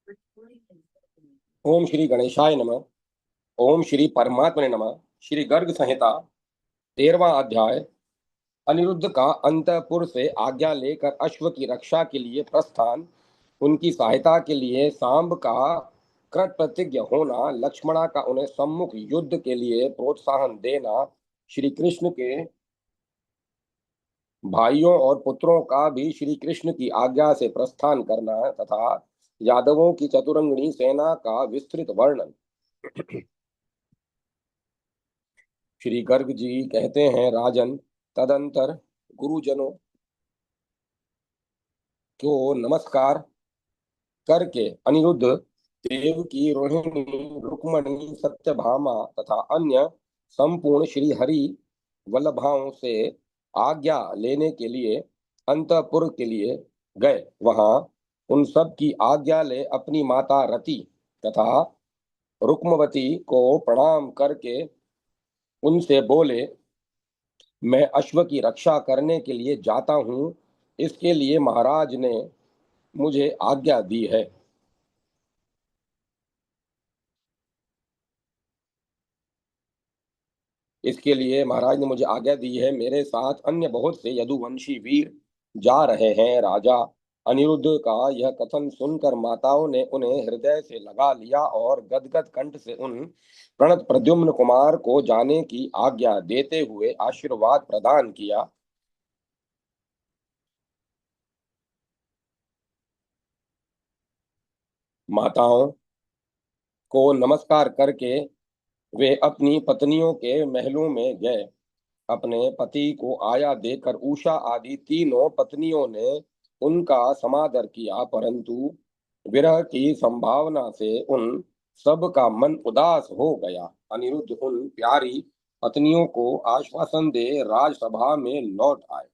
ओम श्री गणेशाय नमः। ओम श्री परमात्मने नमः। श्री गर्ग संहिता 13वां अध्याय। अनिरुद्ध का अंतःपुर से आज्ञा लेकर अश्व की रक्षा के लिए प्रस्थान, उनकी सहायता के लिए सांब का कृत प्रतिज्ञ होना, लक्ष्मणा का उन्हें सम्मुख युद्ध के लिए प्रोत्साहन देना, श्री कृष्ण के भाइयों और पुत्रों का भी श्री कृष्ण की आज्ञा से प्रस्थान करना तथा यादवों की चतुरंगिणी सेना का विस्तृत वर्णन। श्री गर्ग जी कहते हैं, राजन, तदंतर गुरुजनों को नमस्कार करके अनिरुद्ध देव की रोहिणी, रुक्मणी, सत्यभामा तथा अन्य संपूर्ण श्री हरि वल्लभाओं से आज्ञा लेने के लिए अंतःपुर के लिए गए। वहां उन सब की आज्ञा ले अपनी माता रति तथा रुक्मवती को प्रणाम करके उनसे बोले, मैं अश्व की रक्षा करने के लिए जाता हूँ, इसके लिए महाराज ने मुझे आज्ञा दी है। इसके लिए महाराज ने मुझे आज्ञा दी है। मेरे साथ अन्य बहुत से यदुवंशी वीर जा रहे हैं। राजा अनिरुद्ध का यह कथन सुनकर माताओं ने उन्हें हृदय से लगा लिया और गदगद कंठ से उन प्रणत प्रद्युम्न कुमार को जाने की आज्ञा देते हुए आशीर्वाद प्रदान किया। माताओं को नमस्कार करके वे अपनी पत्नियों के महलों में गए। अपने पति को आया देकर उषा आदि तीनों पत्नियों ने उनका समादर किया, परंतु विरह की संभावना से उन सब का मन उदास हो गया। अनिरुद्ध उन प्यारी पत्नियों को आश्वासन दे राजसभा में लौट आए।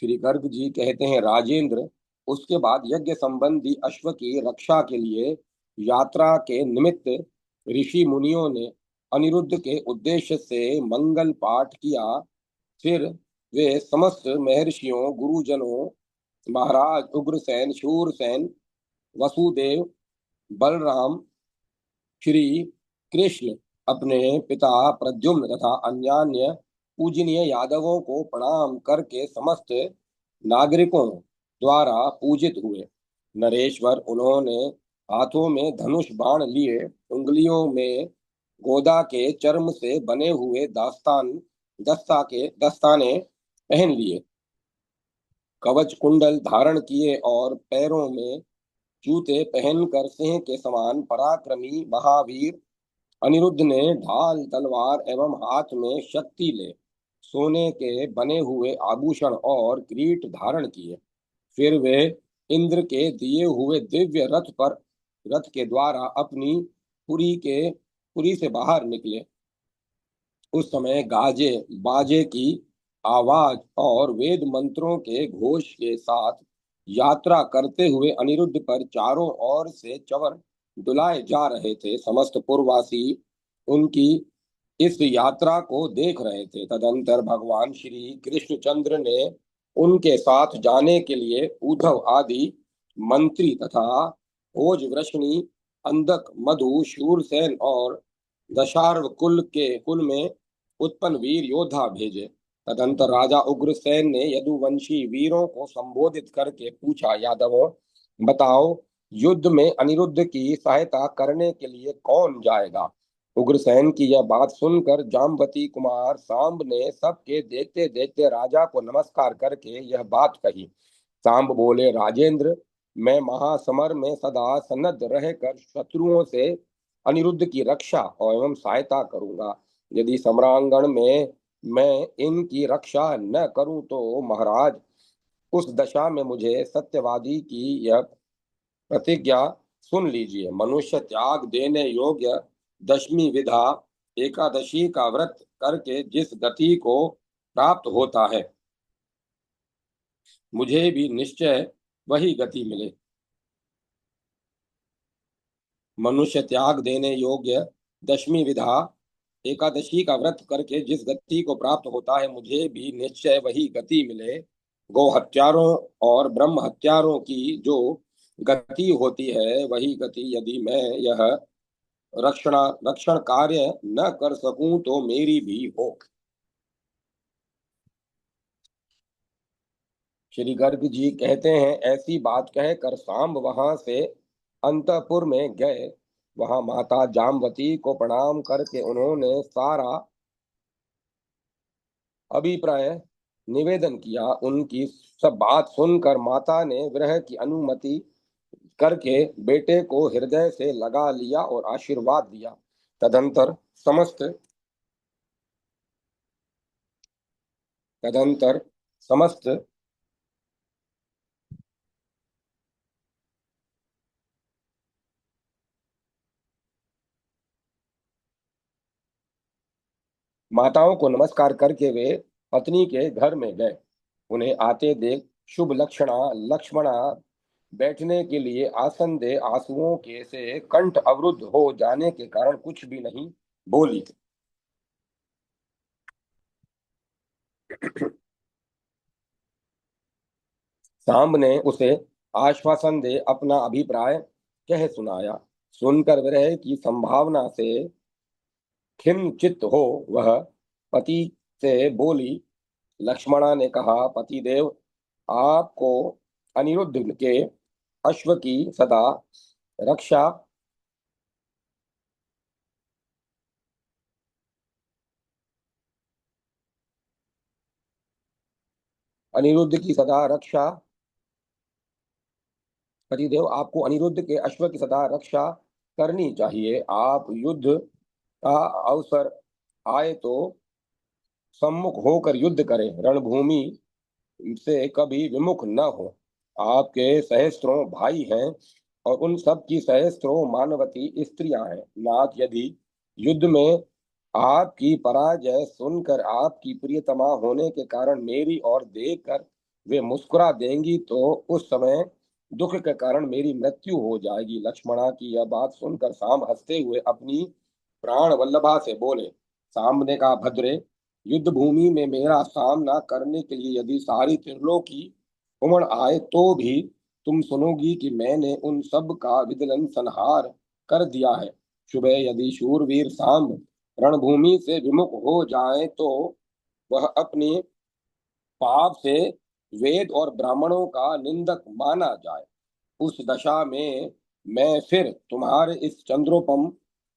श्री गर्ग जी कहते हैं, राजेंद्र, उसके बाद यज्ञ संबंधी अश्व की रक्षा के लिए यात्रा के निमित्त ऋषि मुनियों ने अनिरुद्ध के उद्देश्य से मंगल पाठ किया। फिर वे समस्त महर्षियों, गुरुजनों, महाराज उग्रसेन, शूरसेन, वसुदेव, बलराम, श्री कृष्ण, अपने पिता प्रद्युम्न तथा अन्यान्य पूजनीय यादवों को प्रणाम करके समस्त नागरिकों द्वारा पूजित हुए। नरेश्वर, उन्होंने हाथों में धनुष बाण लिए, उंगलियों में गोदा के चर्म से बने हुए दस्ताने पहन लिए, कवच कुंडल धारण किए और पैरों में जूते पहनकर सिंह के समान पराक्रमी महावीर अनिरुद्ध ने ढाल, तलवार एवं हाथ में शक्ति ले सोने के बने हुए आभूषण और किरीट धारण किए। फिर वे इंद्र के दिए हुए दिव्य रथ के द्वारा अपनी पुरी से बाहर निकले। उस समय गाजे बाजे की आवाज और वेद मंत्रों के घोष के साथ यात्रा करते हुए अनिरुद्ध पर चारों ओर से चवर डुलाए जा रहे थे। समस्त पुरवासी उनकी इस यात्रा को देख रहे थे। तदंतर भगवान श्री कृष्णचंद्र ने उनके साथ जाने के लिए उद्धव आदि मंत्री तथा भोज वृष्णि, अंधक, मधु, शूरसेन और दशार्व कुल में उत्पन्न वीर योद्धा भेजे। तदंतर राजा उग्रसेन ने यदुवंशी वीरों को संबोधित करके पूछा, यादवों, बताओ, युद्ध में अनिरुद्ध की सहायता करने के लिए कौन जाएगा? उग्रसेन की यह बात सुनकर जाम्बती कुमार सांब ने सबके देखते देखते राजा को नमस्कार करके यह बात कही। सांब बोले, राजेंद्र, मैं महासमर में सदा सन्नद्ध रहकर शत्रुओं से अनिरुद्ध की रक्षा एवं सहायता करूंगा। यदि सम्रांगण में मैं इनकी रक्षा न करूं तो महाराज, उस दशा में मुझे सत्यवादी की यह प्रतिज्ञा सुन लीजिए। मनुष्य त्याग देने योग्य दशमी विधा एकादशी का व्रत करके जिस गति को प्राप्त होता है, मुझे भी निश्चय वही गति मिले। मनुष्य त्याग देने योग्य दशमी विधा एकादशी का व्रत करके जिस गति को प्राप्त होता है, मुझे भी निश्चय वही गति मिले। गौ हत्यारों और ब्रह्म हत्यारों की जो गति होती है, वही गति यदि मैं यह रक्षण रक्षण कार्य न कर सकूं तो मेरी भी हो। श्री गर्ग जी कहते हैं, ऐसी बात कहकर सांब वहां से अंतपुर में गए। वहां माता जामवती को प्रणाम करके उन्होंने सारा अभिप्राय निवेदन किया। उनकी सब बात सुनकर माता ने विरह की अनुमति करके बेटे को हृदय से लगा लिया और आशीर्वाद दिया। तदंतर समस्त तदंतर समस्त माताओं को नमस्कार करके वे पत्नी के घर में गए। उन्हें आते देख शुभ लक्षणा लक्ष्मणा बैठने के लिए आसन दे आंसुओं के से कंठ अवरुद्ध हो जाने के कारण कुछ भी नहीं बोली। सांब ने उसे आश्वासन दे अपना अभिप्राय कह सुनाया। सुनकर विरह की संभावना से खिन्न चित्त हो वह पति से बोली। लक्ष्मणा ने कहा, पतिदेव, आपको अनिरुद्ध के अश्व की सदा रक्षा अनिरुद्ध की सदा रक्षा पतिदेव, आपको अनिरुद्ध के अश्व की सदा रक्षा करनी चाहिए। आप युद्ध का अवसर आए तो सम्मुख होकर युद्ध करें, रणभूमि से कभी विमुख न हो। आपके सहस्त्रों भाई हैं और उन सब की सहस्त्रों मानवती स्त्रियां हैं। नाथ, यदि युद्ध में आपकी पराजय सुनकर आपकी प्रियतमा होने के कारण मेरी ओर देखकर वे मुस्कुरा देंगी तो उस समय दुख के कारण मेरी मृत्यु हो जाएगी। लक्ष्मणा की यह बात सुनकर सांब हंसते हुए अपनी प्राण वल्लभा से बोले। सांब ने कहा, भद्रे, युद्ध भूमि में मेरा सामना करने के लिए यदि सारी त्रिलोकी उमड़ आए तो भी तुम सुनोगी कि मैंने उन सब का विदलन संहार कर दिया है। सुबह यदि शूरवीर सांब रणभूमि से विमुख हो जाए तो वह अपने पाप से वेद और ब्राह्मणों का निंदक माना जाए। उस दशा में मैं फिर तुम्हारे इस चंद्रोपम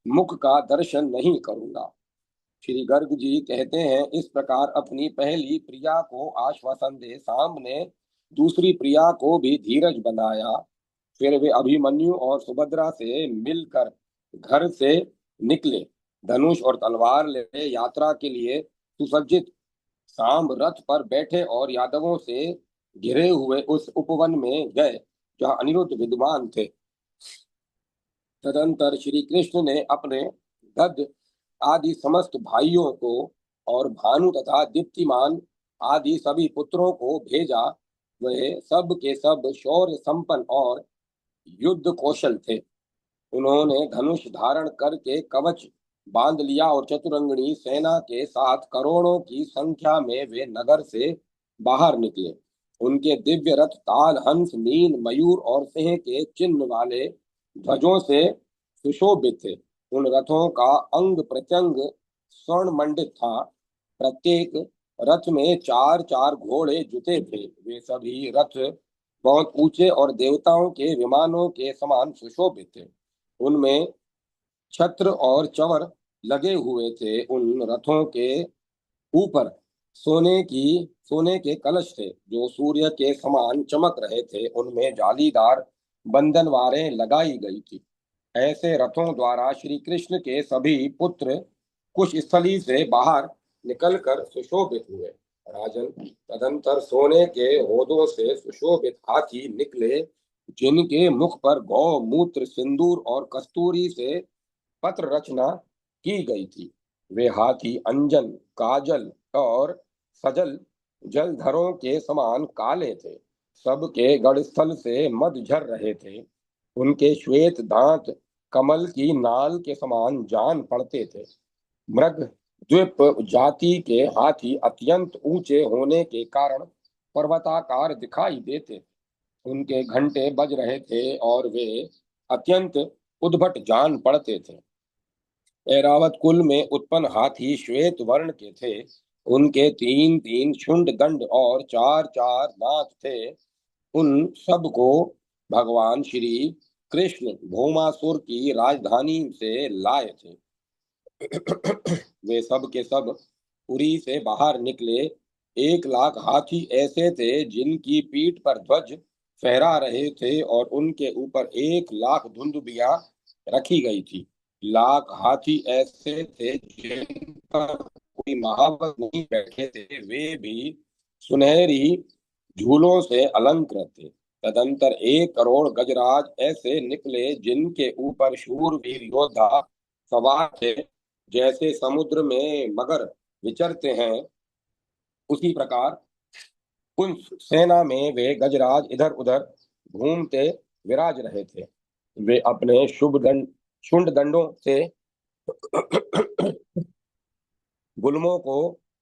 मुख का दर्शन नहीं करूंगा। श्री गर्ग जी कहते हैं, इस प्रकार अपनी पहली प्रिया को आश्वासन दे सांब ने दूसरी प्रिया को भी धीरज बनाया। फिर वे अभिमन्यु और सुभद्रा से मिलकर घर से निकले। धनुष और तलवार ले यात्रा के लिए सुसज्जित सांब रथ पर बैठे और यादवों से घिरे हुए उस उपवन में गए जहाँ अनिरुद्ध विद्वान थे। तदंतर श्री कृष्ण ने अपने गद आदि समस्त भाइयों को और भानु तथा दीप्तिमान आदि सभी पुत्रों को भेजा। वे सब के सब शौर्य संपन्न और युद्ध कौशल थे। उन्होंने धनुष धारण करके कवच बांध लिया और चतुरंगणी सेना के साथ करोड़ों की संख्या में वे नगर से बाहर निकले। उनके दिव्य रथ ताल, हंस, मीन, मयूर और सिंह के चिन्ह वाले ध्वजों से सुशोभित थे। उन रथों का अंग प्रत्यंग स्वर्ण मंडित था। प्रत्येक रथ में चार चार घोड़े जुते थे। वे सभी रथ बहुत ऊंचे और देवताओं के विमानों के समान सुशोभित थे। उनमें छत्र और चवर लगे हुए थे। उन रथों के ऊपर सोने के कलश थे जो सूर्य के समान चमक रहे थे। उनमें जालीदार बंधनवारें लगाई गई थी। ऐसे रथों द्वारा श्री कृष्ण के सभी पुत्र कुश स्थली से बाहर निकलकर सुशोभित हुए। राजन, तदंतर सोने के होदों से सुशोभित हाथी निकले जिनके मुख पर गौ मूत्र, सिंदूर और कस्तूरी से पत्र रचना की गई थी। वे हाथी अंजन, काजल और सजल जलधरों के समान काले थे। सबके गढ़स्थल से मद झर रहे थे। उनके श्वेत दांत कमल की नाल के समान जान पड़ते थे। मृग द्वीप जाति के हाथी अत्यंत ऊंचे होने के कारण पर्वताकार दिखाई देते। उनके घंटे बज रहे थे और वे अत्यंत उद्भट जान पड़ते थे। ऐरावत कुल में उत्पन्न हाथी श्वेत वर्ण के थे। उनके तीन तीन शुंड दंड और चार चार दांत थे। उन सब को भगवान श्री कृष्ण भौमासुर की राजधानी से लाए थे। वे सब के सब पुरी से बाहर निकले। 1 लाख हाथी ऐसे थे जिनकी पीठ पर ध्वज फहरा रहे थे और उनके ऊपर 1 लाख धुंदुबियां रखी गई थी। लाख हाथी ऐसे थे जिन पर कोई महावत नहीं बैठे थे, वे भी सुनहरी झूलों से अलंकृत थे। तदंतर 1 करोड़ गजराज ऐसे निकले जिनके ऊपर शूरवीर योद्धा सवार थे। जैसे समुद्र में मगर विचरते हैं, उसी प्रकार उन सेना में वे गजराज इधर उधर घूमते विराज रहे थे। वे अपने शुंड दंडों से गुल्मों को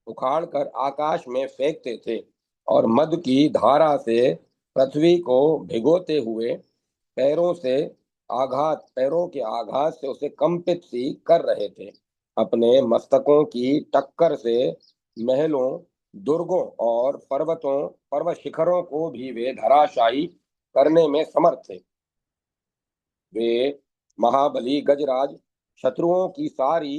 उखाड़कर आकाश में फेंकते थे और मद की धारा से पृथ्वी को भिगोते हुए पैरों के आघात से उसे कंपित सी कर रहे थे। अपने मस्तकों की टक्कर से महलों, दुर्गों और पर्वत शिखरों को भी वे धराशायी करने में समर्थ थे। वे महाबली गजराज शत्रुओं की सारी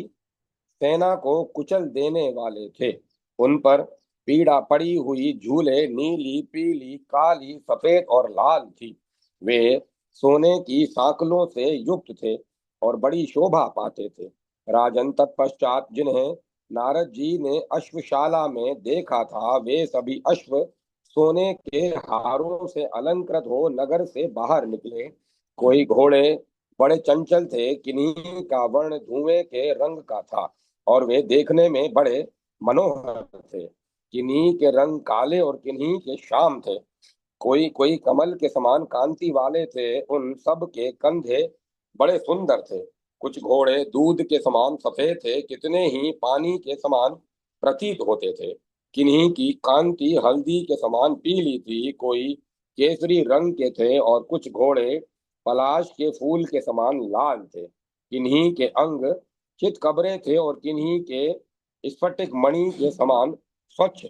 सेना को कुचल देने वाले थे। उन पर पीड़ा पड़ी हुई झूले नीली, पीली, काली, सफेद और लाल थी। वे सोने की सांकलों से युक्त थे और बड़ी शोभा पाते थे। राजन, तत्पश्चात जिन्हें नारद जी ने अश्वशाला में देखा था, वे सभी अश्व सोने के हारों से अलंकृत हो नगर से बाहर निकले। कोई घोड़े बड़े चंचल थे, किन्हीं का वर्ण धुएं के रंग का था और वे देखने में बड़े मनोहर थे। किन्हीं के रंग काले और किन्हीं के श्याम थे। कोई कोई कमल के समान कांति वाले थे। उन सब के कंधे बड़े सुंदर थे। कुछ घोड़े दूध के समान सफेद थे, कितने ही पानी के समान प्रतीत होते थे। किन्हीं की कांति हल्दी के समान पीली थी, कोई केसरी रंग के थे और कुछ घोड़े पलाश के फूल के समान लाल थे। किन्हीं के अंग चितकबरे थे और किन्हीं के स्फटिक मणि के समान स्वच्छ।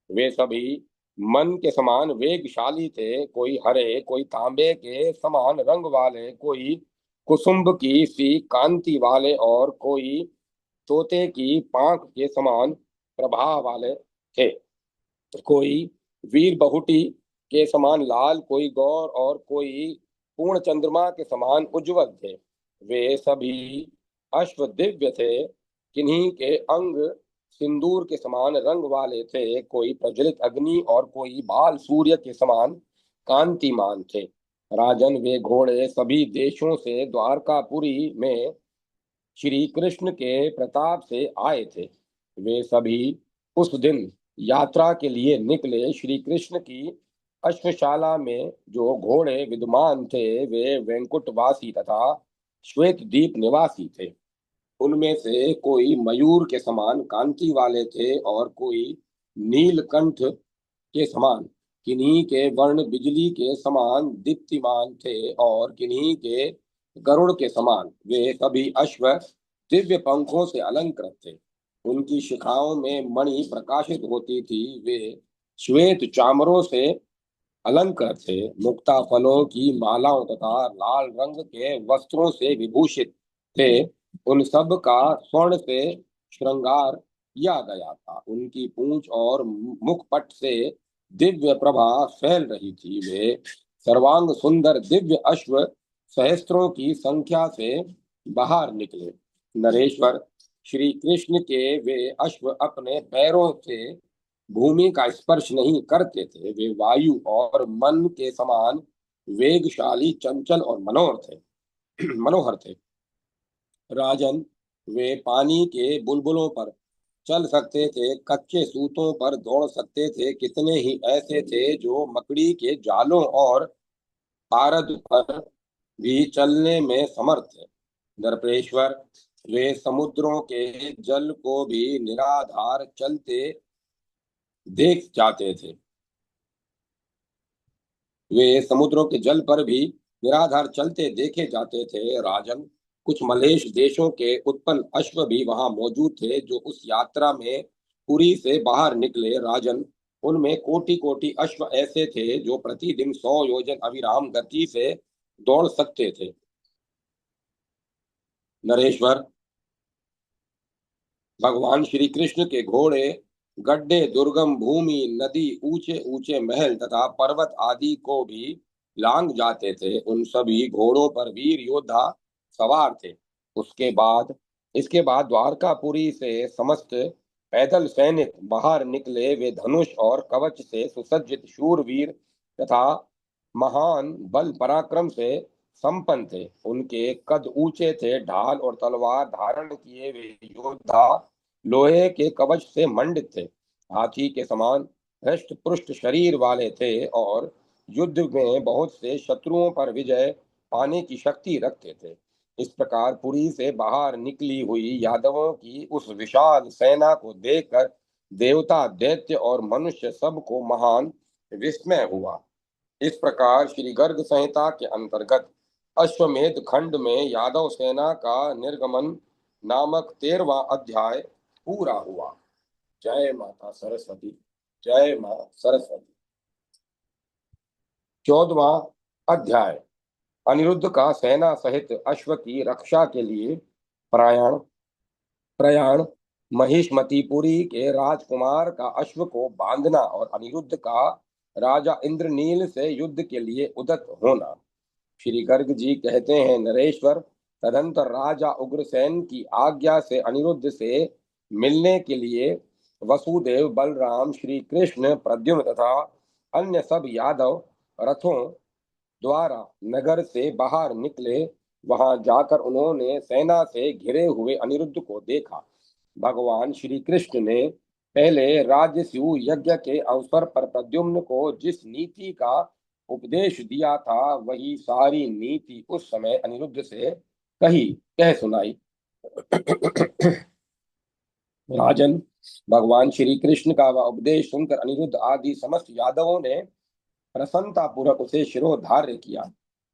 वे सभी मन के समान वेगशाली थे। कोई हरे, कोई तांबे के समान रंग वाले, कोई कुसुम्ब की सी कांति वाले और कोई तोते की पांख के समान प्रभाव वाले थे। कोई वीर बहुटी के समान लाल, कोई गौर और कोई पूर्ण चंद्रमा के समान उज्जवल थे। वे सभी अश्व दिव्य थे। किन्हीं के अंग सिंदूर के समान रंग वाले थे, कोई प्रज्वलित अग्नि और कोई बाल सूर्य के समान कांतिमान थे। राजन, वे घोड़े सभी देशों से द्वारकापुरी में श्री कृष्ण के प्रताप से आए थे। वे सभी उस दिन यात्रा के लिए निकले। श्री कृष्ण की अश्वशाला में जो घोड़े विद्यमान थे, वे वेंकुटवासी तथा श्वेत द्वीप निवासी थे। उनमें से कोई मयूर के समान कांति वाले थे और कोई नीलकंठ के समान। किन्हीं के वर्ण बिजली के समान दीप्तिमान थे और किन्हीं के गरुड़ के समान। वे सभी अश्व दिव्य पंखों से अलंकृत थे। उनकी शिखाओं में मणि प्रकाशित होती थी। वे श्वेत चामरों से अलंकृत थे। मुक्ता फलों की मालाओं तथा लाल रंग के वस्त्रों से विभूषित थे। उन सब का स्वर्ण से श्रृंगार किया गया था। उनकी पूंछ और मुखपट से दिव्य प्रभा फैल रही थी। वे सर्वांग सुंदर दिव्य अश्व सहस्त्रों की संख्या से बाहर निकले। नरेश्वर, श्री कृष्ण के वे अश्व अपने पैरों से भूमि का स्पर्श नहीं करते थे। वे वायु और मन के समान वेगशाली, चंचल और मनोहर थे। राजन, वे पानी के बुलबुलों पर चल सकते थे, कच्चे सूतों पर दौड़ सकते थे। कितने ही ऐसे थे जो मकड़ी के जालों और पारद पर भी चलने में समर्थ थे। नरपेश्वर, वे समुद्रों के जल को भी निराधार चलते देख जाते थे। वे समुद्रों के जल पर भी निराधार चलते देखे जाते थे। राजन, कुछ मलेश देशों के उत्पन्न अश्व भी वहां मौजूद थे जो उस यात्रा में पुरी से बाहर निकले। राजन, उनमें कोटि कोटि अश्व ऐसे थे जो प्रतिदिन 100 योजन अविराम गति से दौड़ सकते थे। नरेश्वर, भगवान श्री कृष्ण के घोड़े गड्ढे, दुर्गम भूमि, नदी, ऊंचे ऊंचे महल तथा पर्वत आदि को भी लांग जाते थे। उन सभी घोड़ों पर वीर योद्धा सवार थे। उसके बाद इसके बाद द्वारकापुरी से समस्त पैदल सैनिक बाहर निकले। वे धनुष और कवच से सुसज्जित शूरवीर तथा महान बल पराक्रम से संपन्न थे। उनके कद ऊंचे थे। ढाल और तलवार धारण किए वे योद्धा लोहे के कवच से मंडित थे। हाथी के समान हृष्ट पुष्ट शरीर वाले थे और युद्ध में बहुत से शत्रुओं पर विजय पाने की शक्ति रखते थे। इस प्रकार पुरी से बाहर निकली हुई यादवों की उस विशाल सेना को देखकर देवता, दैत्य और मनुष्य सबको महान विस्मय हुआ। इस प्रकार श्री गर्ग संहिता के अंतर्गत अश्वमेध खंड में यादव सेना का निर्गमन नामक 13वां अध्याय पूरा हुआ। जय माता सरस्वती। जय मां सरस्वती। 14वां अध्याय, अनिरुद्ध का सेना सहित अश्व की रक्षा के लिए प्रयाण। प्रयाण। महिष्मतिपुरी के राजकुमार का अश्व को बांधना और अनिरुद्ध का राजा इंद्रनील से युद्ध के उद्यत उदत होना। श्री गर्ग जी कहते हैं, नरेश्वर, तदंतर राजा उग्रसेन की आज्ञा से अनिरुद्ध से मिलने के लिए वसुदेव, बलराम, श्री कृष्ण, प्रद्युम्न तथा अन्य सब यादव रथों द्वारा नगर से बाहर निकले। वहां जाकर उन्होंने सेना से घिरे हुए अनिरुद्ध को देखा। भगवान श्री कृष्ण ने पहले राजस्यु यज्ञ के अवसर पर प्रद्युम्न को जिस नीति का उपदेश दिया था वही सारी नीति उस समय अनिरुद्ध से कह सुनाई। राजन, भगवान श्री कृष्ण का वह उपदेश सुनकर अनिरुद्ध आदि समस्त यादवों ने प्रसन्नता पूर्वक उसे शिरोधार्य किया।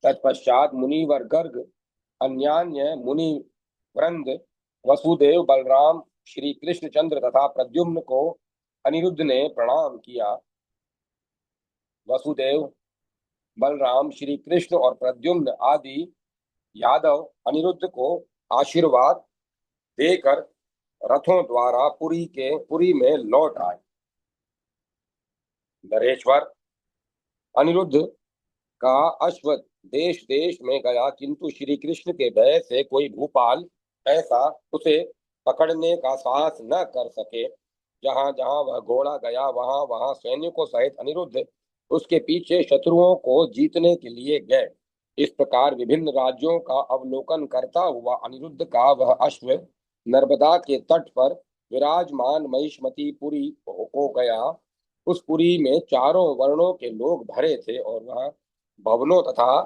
तत्पश्चात मुनिवर गर्ग, अन्यान्य मुनि वृंद, वसुदेव, बलराम, श्री कृष्णचंद्र तथा प्रद्युम्न को अनिरुद्ध ने प्रणाम किया। वसुदेव, बलराम, श्री कृष्ण और प्रद्युम्न आदि यादव अनिरुद्ध को आशीर्वाद देकर रथों द्वारा पुरी में लौट आए। नरेश्वर, अनिरुद्ध का अश्व देश देश में गया, किंतु श्री कृष्ण के भय से कोई भूपाल ऐसा उसे पकड़ने का साहस न कर सके। जहां जहां वह घोड़ा गया वहां वहां सैनिकों सहित अनिरुद्ध उसके पीछे शत्रुओं को जीतने के लिए गए। इस प्रकार विभिन्न राज्यों का अवलोकन करता हुआ अनिरुद्ध का वह अश्व नर्मदा के तट पर विराजमान महिष्मतिपुरी को गया। उस पुरी में चारों वर्णों के लोग भरे थे और वह भवनों तथा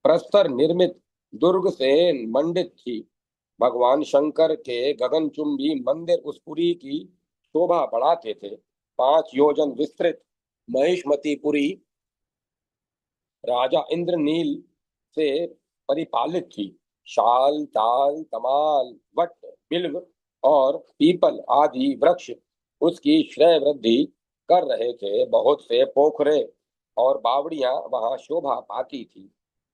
प्रस्तर निर्मित दुर्ग से मंडित थी। भगवान शंकर के गगनचुंबी मंदिर उस पुरी की शोभा बढ़ाते थे। 5 योजन विस्तृत महिष्मतिपुरी राजा इंद्रनील से परिपालित थी। शाल, ताल, तमाल, वट, बिल्व और पीपल आदि वृक्ष उसकी श्रेय वृद्धि कर रहे थे। बहुत से पोखरे और बावड़ियां वहां शोभा पाती थी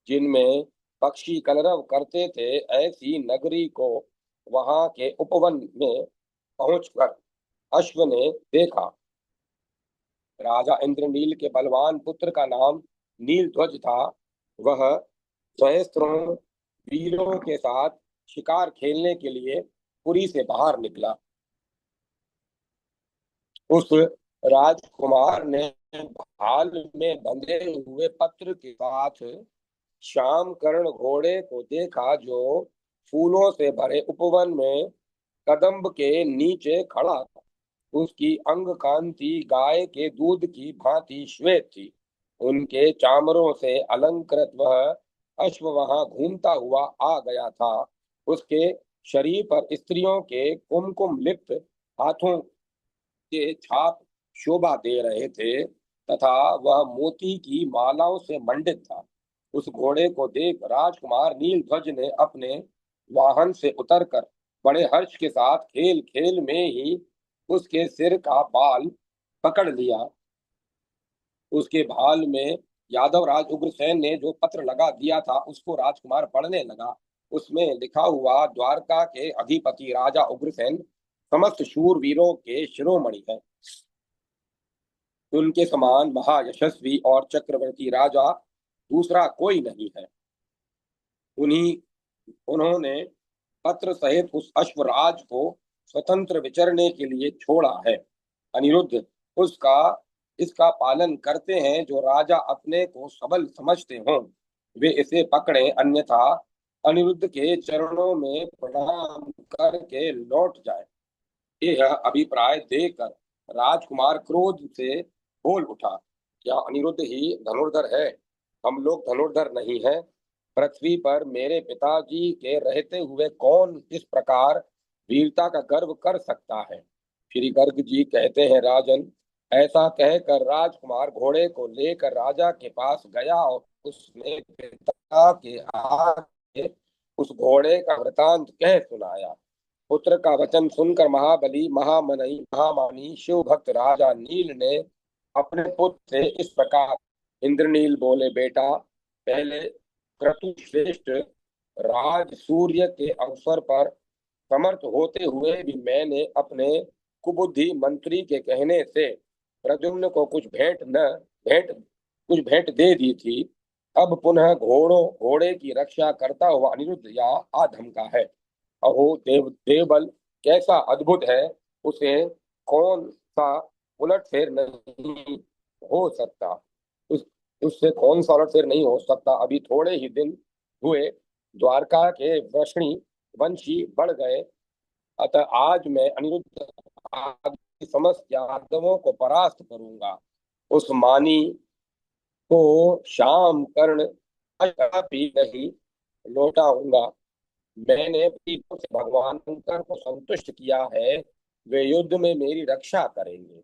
जिनमें पक्षी कलरव करते थे। ऐसी नगरी को वहां के उपवन में पहुंचकर अश्व ने देखा। राजा इंद्रनील के बलवान पुत्र का नाम नीलध्वज था। वह सहस्त्रों वीरों के साथ शिकार खेलने के लिए पुरी से बाहर निकला। उस राजकुमार ने भाल में बंधे हुए पत्र के साथ श्याम कर्ण घोड़े को देखा जो फूलों से भरे उपवन में कदम्ब के नीचे खड़ा था। उसकी अंग कांति गाय के दूध की भांति श्वेत थी। उनके चामरों से अलंकृत वह अश्व वहां घूमता हुआ आ गया था। उसके शरीर पर स्त्रियों के कुमकुम लिप्त हाथों के छाप शोभा दे रहे थे। तथा वह मोती की मालाओं से मंडित था। उस घोड़े को देख राजकुमार नीलध्वज ने अपने वाहन से उतरकर बड़े हर्ष के साथ खेल खेल में ही उसके सिर का बाल पकड़ लिया। उसके भाल में यादव राज उग्रसेन ने जो पत्र लगा दिया था उसको राजकुमार पढ़ने लगा। उसमें लिखा हुआ, द्वारका के अधिपति राजा उग्रसेन समस्त शूरवीरों के शिरोमणि है। उनके समान महायशस्वी और चक्रवर्ती राजा दूसरा कोई नहीं है। उन्हीं उन्होंने पत्र सहित उस अश्वराज को स्वतंत्र विचरने के लिए छोड़ा है। अनिरुद्ध उसका इसका पालन करते हैं। जो राजा अपने को सबल समझते हों वे इसे पकड़े, अन्यथा अनिरुद्ध के चरणों में प्रणाम करके लौट जाए। यह अभिप्राय देकर राजकुमार क्रोध से बोल उठा, क्या अनिरुद्ध ही धनुर्धर है? हम लोग धनुर्धर नहीं हैं। पृथ्वी पर मेरे पिताजी के रहते हुए कौन इस प्रकार वीरता का गर्व कर सकता है? श्री गर्ग जी कहते हैं, राजन, ऐसा कहकर राजकुमार घोड़े को लेकर राजा के पास गया और उसने पिता के आगे उस घोड़े का वृतांत कह सुनाया। पुत्र का वचन सुनकर महाबली महामनई महामानी शिव भक्त राजा नील ने अपने पुत्र से इस प्रकार, इंद्रनील बोले, बेटा, पहले क्रतु श्रेष्ठ राज सूर्य के अवसर पर समर्थ होते हुए भी मैंने अपने कुबुद्धि मंत्री के कहने से प्रद्युम्न को कुछ भेंट दे दी थी। अब पुनः घोड़े की रक्षा करता हुआ अनिरुद्ध यहाँ आ धमका है। अहो देवबल कैसा अद्भुत है! उसे कौन सा उलटफेर नहीं हो सकता? उस उससे कौन सा उलटफेर नहीं हो सकता? अभी थोड़े ही दिन हुए द्वारका के वृषणी वंशी बढ़ गए। अतः आज मैं अनिरुद्ध आदि समस्त यादवों को परास्त करूंगा। उस मानी को शाम कर्ण कभी नहीं लौटाऊंगा। मैंने प्रीतों से भगवान शंकर को संतुष्ट किया है, वे युद्ध में मेरी रक्षा करेंगे।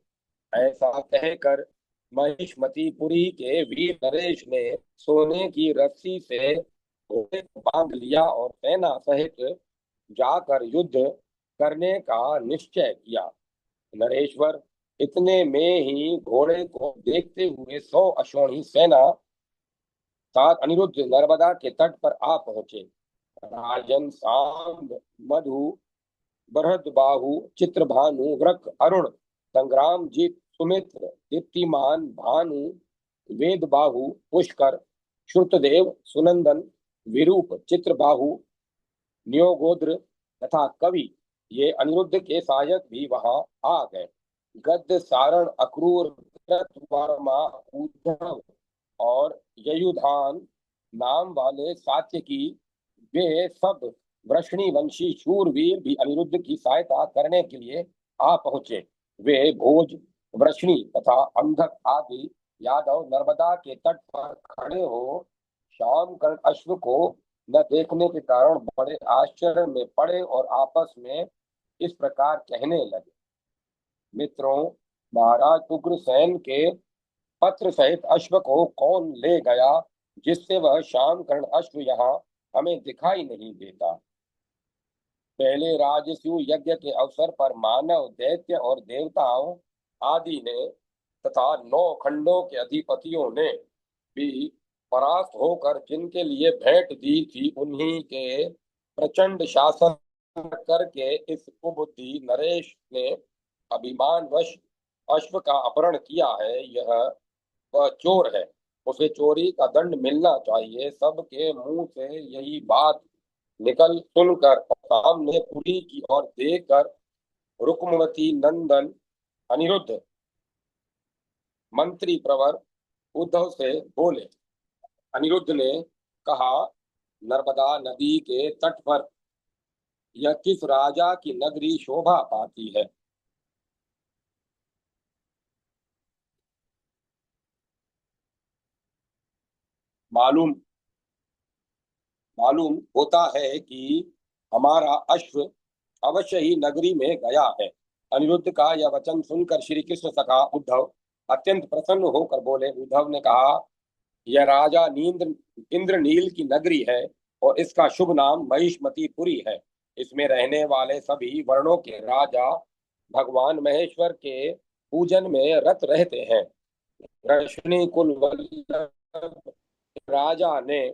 ऐसा कहकर महिष्मतीपुरी के वीर नरेश ने सोने की रस्सी से घोड़े को बांध लिया और सेना सहित जाकर युद्ध करने का निश्चय किया। नरेश्वर इतने में ही घोड़े को देखते हुए 100 अश्वनी सेना साथ अनिरुद्ध नर्मदा के तट पर आ पहुंचे। राजन सांब, मधु, बृहदबाहु, चित्रभानु, वृक, अरुण, संग्रामजीत, सुमित्र, दीप्तिमान, भानु, वेदबाहु, पुष्कर, श्रुतदेव, सुनंदन, विरूप, चित्रबाहु, न्योगोद्र तथा कवि ये अनिरुद्ध के सहायक भी वहां आ गए। गद्य, सारण, अक्रूर, कृतवर्मा, उद्धव और ययुधान नाम वाले सात्यकी, वे सब वृषणी वंशी शूरवीर भी अनिरुद्ध की सहायता करने के लिए आ पहुंचे। वे भोज, वृषणी तथा अंधक आदि यादव नर्मदा के तट पर खड़े हो शाम कर्ण अश्व को न देखने के कारण बड़े आश्चर्य में पड़े और आपस में इस प्रकार कहने लगे, मित्रों, महाराज उग्रसेन के पत्र सहित अश्व को कौन ले गया, जिससे वह शाम कर्ण अश्व यहाँ हमें दिखाई नहीं देता? पहले राजसूय यज्ञ के अवसर पर मानव, दैत्य और देवताओं आदि ने तथा 9 खंडों के अधिपतियों ने भी परास्त होकर जिनके लिए भेंट दी थी, उन्हीं के प्रचंड शासन करके इस कुबुद्धि नरेश ने अभिमानवश अश्व का अपहरण किया है। यह वह चोर है, उसे चोरी का दंड मिलना चाहिए। सबके मुंह से यही बात निकल सुनकर और सामने पुरी की ओर देखकर रुक्मवती नंदन अनिरुद्ध मंत्री प्रवर उद्धव से बोले। अनिरुद्ध ने कहा, नर्मदा नदी के तट पर यह किस राजा की नगरी शोभा पाती है? मालूम मालूम होता है कि हमारा अश्व अवश्य ही नगरी में गया है। अनिरुद्ध का यह वचन सुनकर श्री कृष्ण सखा उद्धव अत्यंत प्रसन्न होकर बोले। उद्धव ने कहा, यह राजा इंद्रनील की नगरी है और इसका शुभ नाम महिष्मतीपुरी है। इसमें रहने वाले सभी वर्णों के राजा भगवान महेश्वर के पूजन में रत रहते हैं। वृष्णि कुल वल्लभ राजा ने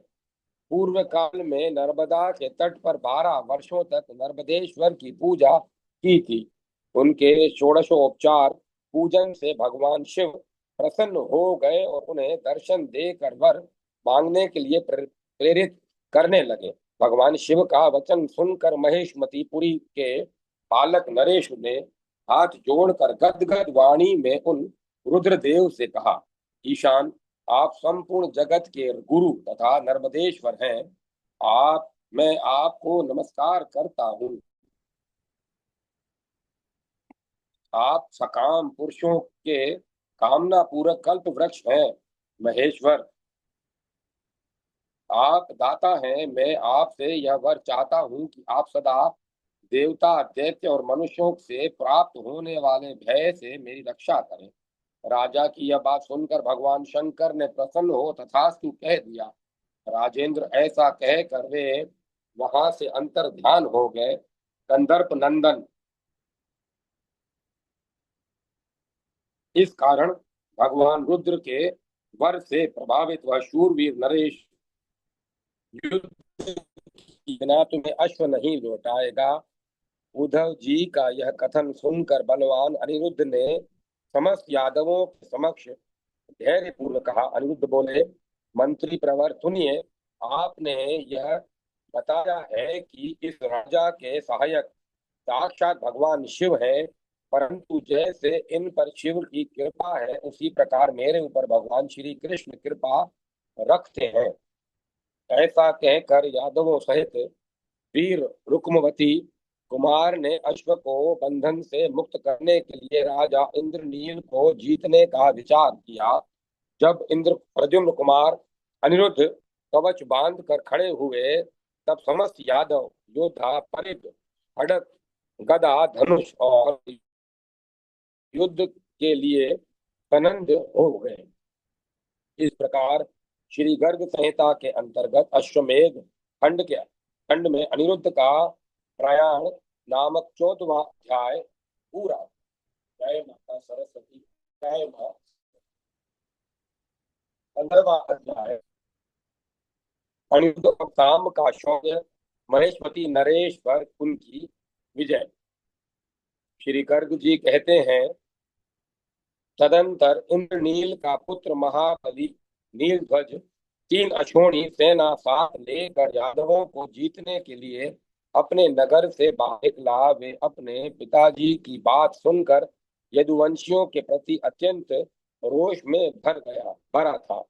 पूर्व काल में नर्मदा के तट पर 12 वर्षों तक नर्मदेश्वर की पूजा की थी। उनके षोडशोपचार पूजन से भगवान शिव प्रसन्न हो गए और उन्हें दर्शन देकर वर मांगने के लिए प्रेरित करने लगे। भगवान शिव का वचन सुनकर महेशमतीपुरी के पालक नरेश ने हाथ जोड़कर गदगद वाणी में उन रुद्रदेव से कहा, ईशान, आप संपूर्ण जगत के गुरु तथा नर्मदेश्वर हैं। आप मैं आपको नमस्कार करता हूँ। आप सकाम पुरुषों के कामना पूरक कल्प वृक्ष हैं। महेश्वर, आप दाता हैं। मैं आपसे यह वर चाहता हूँ कि आप सदा देवता, दैत्य और मनुष्यों से प्राप्त होने वाले भय से मेरी रक्षा करें। राजा की यह बात सुनकर भगवान शंकर ने प्रसन्न हो तथास्तु कह दिया। राजेंद्र ऐसा कहकर वे वहां से अंतर ध्यान हो गए। कंदर्प नंदन, इस कारण भगवान रुद्र के वर से प्रभावित वह शूरवीर नरेश युद्ध की बिना तुम्हें अश्व नहीं लौटाएगा। उद्धव जी का यह कथन सुनकर बलवान अनिरुद्ध ने समस्त यादवों के समक्ष धैर्य पूर्ण कहा। अनिरुद्ध बोले, मंत्री प्रवर सुनिए, आपने यह बताया है कि इस राजा के सहायक साक्षात भगवान शिव है, परंतु जैसे इन पर शिव की कृपा है उसी प्रकार मेरे ऊपर भगवान श्री कृष्ण कृपा रखते हैं। ऐसा कहकर यादवों सहित वीर रुक्मवती कुमार ने अश्व को बंधन से मुक्त करने के लिए राजा इंद्रनील को जीतने का विचार किया। जब इंद्र प्रद्युम्न कुमार अनिरुद्ध कवच बांध कर खड़े हुए, तब समस्त यादव योद्धा परिध, खड्ग, गदा, धनुष और युद्ध के लिए सनन्द हो गए। इस प्रकार श्री गर्ग संहिता के अंतर्गत अश्वमेध खंड में अनिरुद्ध का प्रयाण नामक 14वां अध्याय पूरा। जय माता सरस्वती। जय मां। 15वां अध्याय अनिरुद्ध और सांब का शौर्य, महेशमती नरेश पर उनकी विजय। श्री गर्ग जी कहते हैं, तदंतर इंद्रनील का पुत्र महाबली नीलध्वज 3 अक्षौणी सेना साथ लेकर यादवों को जीतने के लिए अपने नगर से बाहर निकला। वे अपने पिताजी की बात सुनकर यदुवंशियों के प्रति अत्यंत रोष में भरा था।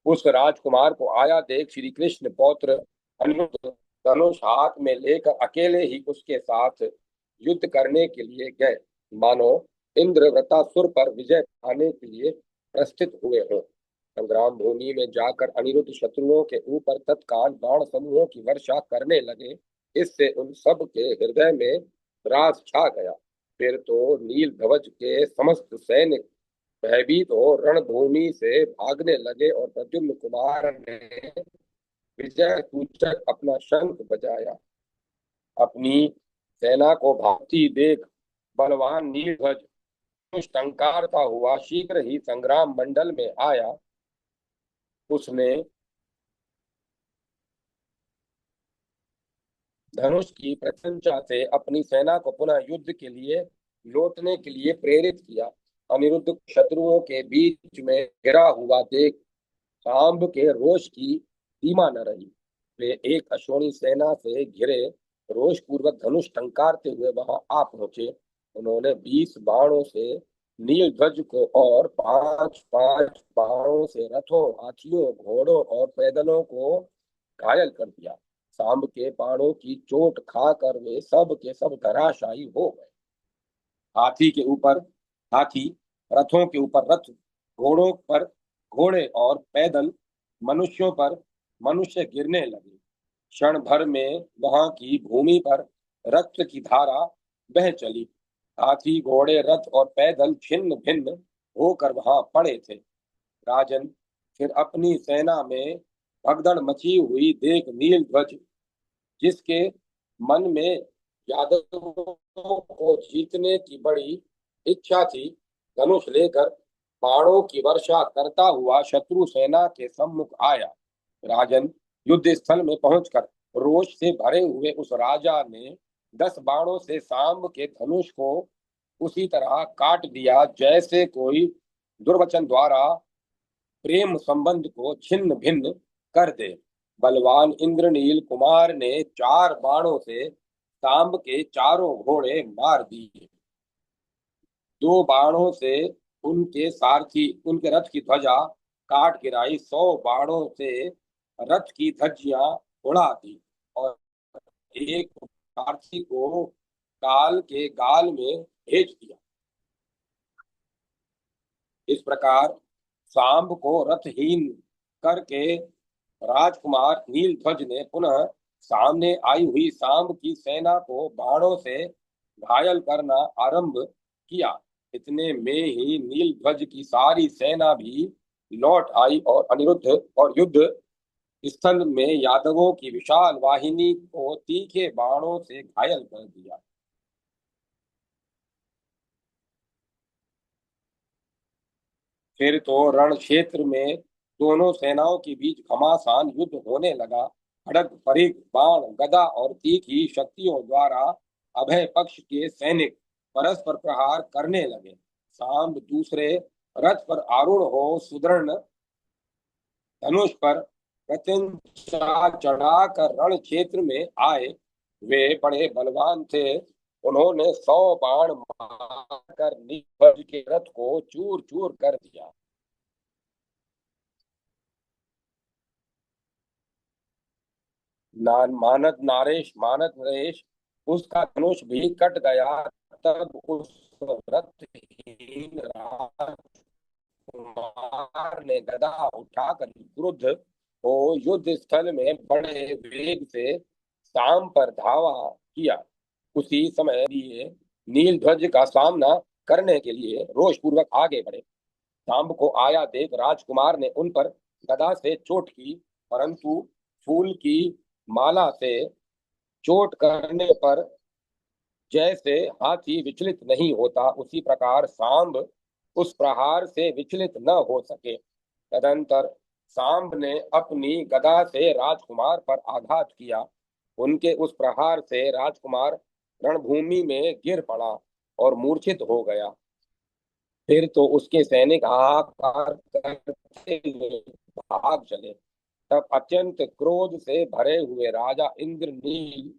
उस राजकुमार को आया देख श्री कृष्ण पौत्र अनिरुद्ध धनुष हाथ में लेकर अकेले ही उसके साथ युद्ध करने के लिए गए, मानो इंद्र वृतासुर पर विजय पाने के लिए प्रस्थित हुए हों। संग्राम भूमि में जाकर अनिरुद्ध शत्रुओं के ऊपर तत्काल बाण समूहों की वर्षा करने लगे। इससे उन सब के हृदय में राज छा गया। फिर तो नील ध्वज के समस्त सैनिक भयभीत हो रणभूमि से भागने लगे और प्रद्युम्न कुमार ने विजय सूचक अपना शंख बजाया। अपनी सेना को भागती देख बलवान नीलध्वज टंकारता हुआ शीघ्र ही संग्राम मंडल में आया। उसने धनुष की प्रशंसा से अपनी सेना को पुनः युद्ध के लिए लौटने के लिए प्रेरित किया। अनिरुद्ध शत्रुओं के बीच में घिरा हुआ देख सांब के रोष की सीमा न रही। वे एक अश्वनी सेना से घिरे रोष पूर्वक धनुष टंकारते हुए वहां आ पहुंचे। उन्होंने 20 बाणों से नील ध्वज को और 5-5 बाणों से रथों, हाथियों, घोड़ों और पैदलों को घायल कर दिया। सांब के बाणों की चोट खाकर वे सब के सब धराशायी हो गए। हाथी के ऊपर हाथी, रथों के ऊपर रथ, घोड़ों पर घोड़े और पैदल मनुष्यों पर मनुष्य गिरने लगे। क्षण भर में वहां की भूमि पर रक्त की धारा बह चली। हाथी, घोड़े, रथ और पैदल छिन्न भिन्न होकर वहां पड़े थे। राजन फिर अपनी सेना में भगदड़ मची हुई देख नीलध्वज, जिसके मन में यादवों को जीतने की बड़ी इच्छा थी, धनुष लेकर बाणों की वर्षा करता हुआ शत्रु सेना के सम्मुख आया। राजन युद्ध स्थल में पहुंचकर रोष से भरे हुए उस राजा ने 10 बाणों से सांब के धनुष को उसी तरह काट दिया जैसे कोई दुर्वचन द्वारा प्रेम संबंध को छिन्न भिन्न कर दे। बलवान इंद्रनील कुमार ने 4 बाणों से सांब के चारों घोड़े मार दिए। 2 बाणों से उनके सारथी उनके रथ की ध्वजा काट गिराई। 100 बाणों से रथ की धज्जियां उड़ा दी और एक सारथी को काल के गाल में भेज दिया। इस प्रकार सांब को रथहीन करके राजकुमार नीलध्वज ने पुनः सामने आई हुई सांब की सेना को बाणों से घायल करना आरंभ किया। इतने में ही नीलध्वज की सारी सेना भी लौट आई और अनिरुद्ध और युद्ध स्थल में यादवों की विशाल वाहिनी को तीखे बाणों से घायल कर दिया। फिर तो रण क्षेत्र में दोनों सेनाओं के बीच घमासान युद्ध होने लगा। खड़ग परिघ बाण गदा और तीखी शक्तियों द्वारा अभय पक्ष के सैनिक परस्पर प्रहार करने लगे। सांब दूसरे रथ पर आरूढ़ हो सुदृढ़ धनुष पर प्रत्यंचा चढ़ाकर रण क्षेत्र में आए। वे बड़े बलवान थे। उन्होंने 100 बाण मारकर नीलध्वज के रथ को चूर चूर कर दिया। मानद नरेश उसका धनुष भी कट गया। तब उस रथहीन राजकुमार ने गदा उठाकर क्रुद्ध हो युद्ध स्थल में बड़े वेग से शाम पर धावा किया। उसी समय लिए नीलध्वज का सामना करने के लिए रोष पूर्वक आगे बढ़े। सांब को आया देख राजकुमार ने उन पर गदा से चोट की, परंतु फूल की माला से चोट करने पर जैसे हाथी विचलित नहीं होता, उसी प्रकार सांब उस प्रहार से विचलित न हो सके। तदंतर सांब ने अपनी गदा से राजकुमार पर आघात किया। उनके उस प्रहार से राजकुमार रणभूमि में गिर पड़ा और मूर्छित हो गया। फिर तो उसके सैनिक हाहाकार करते हुए भाग चले। तब अत्यंत क्रोध से भरे हुए राजा इंद्रनील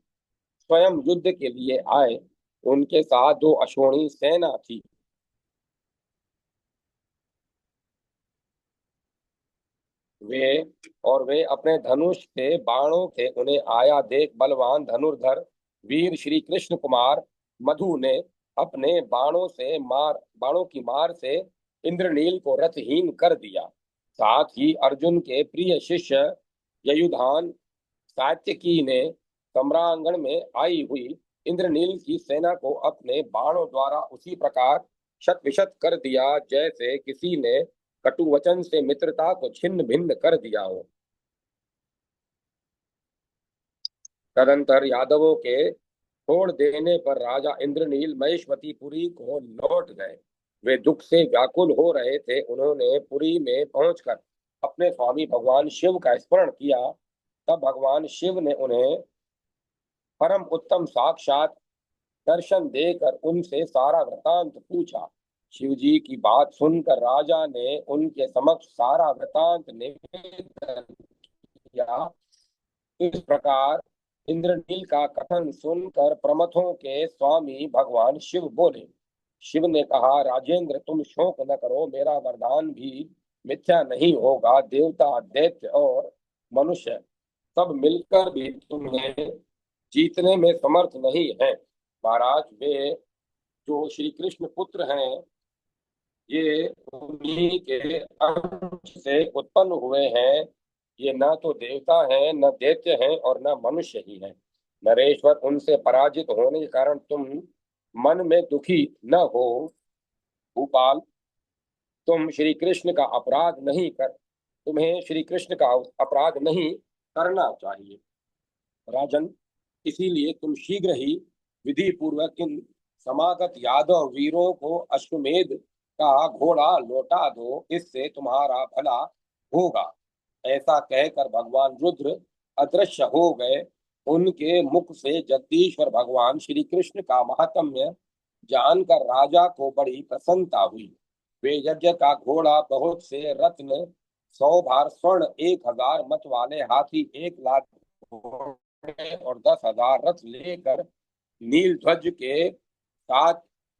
स्वयं युद्ध के लिए आए। उनके साथ 2 अश्वनी सेना थी। वे वे अपने धनुष से बाणों के उन्हें आया देख बलवान धनुर्धर वीर श्री कृष्ण कुमार मधु ने अपने बाणों की मार से इंद्रनील को रथहीन कर दिया। साथ ही अर्जुन के प्रिय शिष्य ययुधान सात्यकी ने सम्रांगण में आई हुई इंद्रनील की सेना को अपने बाणों द्वारा उसी प्रकार शत विशत कर दिया जैसे किसी ने कटु वचन से मित्रता को छिन्न भिन्न कर दिया हो। तदंतर यादवों के छोड़ देने पर राजा इंद्रनील महेश्वतीपुरी को लौट गए। वे दुख से व्याकुल हो रहे थे। उन्होंने पुरी में पहुंचकर अपने स्वामी भगवान शिव का स्मरण किया। तब भगवान शिव ने उन्हें परम उत्तम साक्षात दर्शन देकर उनसे सारा वृतांत पूछा। शिव जी की बात सुनकर राजा ने उनके समक्ष सारा वृतांत निवेदन किया। इस प्रकार इंद्रनील का कथन सुनकर प्रमथों के स्वामी भगवान शिव बोले। शिव ने कहा, राजेंद्र तुम शोक न करो, मेरा वरदान भी मिथ्या नहीं होगा। देवता दैत्य और मनुष्य सब मिलकर भी तुम्हें जीतने में समर्थ नहीं है। महाराज वे जो श्री कृष्ण पुत्र हैं, ये उन्हीं के अंश से उत्पन्न हुए हैं। ये न तो देवता हैं, न दैत्य हैं और न मनुष्य ही हैं। नरेश्वर, उनसे पराजित होने के कारण तुम मन में दुखी न हो। भूपाल, तुम श्री कृष्ण का अपराध नहीं कर तुम्हें श्री कृष्ण का अपराध नहीं करना चाहिए राजन। इसीलिए तुम शीघ्र ही विधि पूर्वक इन समागत यादव वीरों को अश्वमेध का घोड़ा लौटा दो, इससे तुम्हारा भला होगा। ऐसा कहकर भगवान रुद्र अदृश्य हो गए। उनके मुख से जगदीश्वर भगवान श्री कृष्ण का महात्म्य जानकर राजा को बड़ी प्रसन्नता हुई। वे यज्ञ का घोड़ा, बहुत से रत्न, 100 भार स्वर्ण, 1000 मत वाले हाथी, 1 लाख घोड़े और 10,000 रथ लेकर नील ध्वज के साथ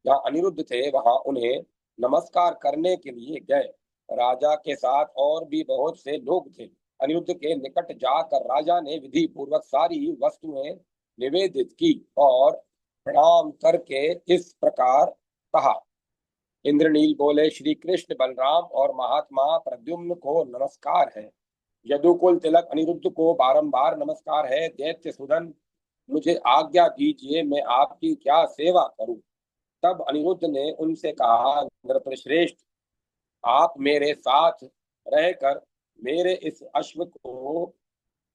जहाँ अनिरुद्ध थे वहां उन्हें नमस्कार करने के लिए गए। राजा के साथ और भी बहुत से लोग थे। अनिरुद्ध के निकट जाकर राजा ने विधि पूर्वक सारी वस्तुएं निवेदित की और प्रणाम करके इस प्रकार कहा। इंद्रनील बोले, श्री कृष्ण, बलराम और महात्मा प्रद्युम्न को नमस्कार है। यदुकुल तिलक अनिरुद्ध को बारंबार नमस्कार है। दैत्य सुदन, मुझे आज्ञा दीजिए, मैं आपकी क्या सेवा करूं। तब अनिरुद्ध ने उनसे कहा, नृपश्रेष्ठ, आप मेरे साथ रहकर मेरे इस अश्व को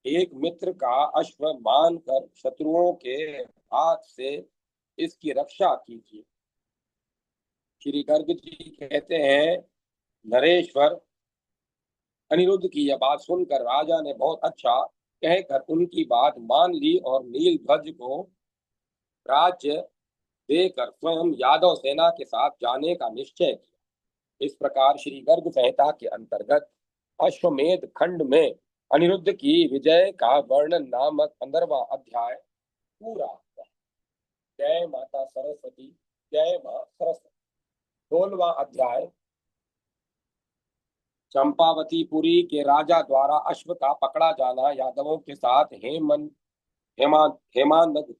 एक मित्र का अश्व मानकर शत्रुओं के हाथ से इसकी रक्षा कीजिए। श्री गर्ग जी कहते हैं, नरेश्वर, अनिरुद्ध की यह बात सुनकर राजा ने बहुत अच्छा कहकर उनकी बात मान ली और नील ध्वज को राज्य देकर स्वयं यादव सेना के साथ जाने का निश्चय किया। इस प्रकार श्री गर्ग संहिता के अंतर्गत अश्वमेध खंड में अनिरुद्ध की विजय का वर्णन नामक 15वां अध्याय पूरा हुआ। जय माता सरस्वती। जय मां सरस्वती। 16वां अध्याय चंपावतीपुरी के राजा द्वारा अश्व का पकड़ा जाना, यादवों के साथ हेमान हेमानद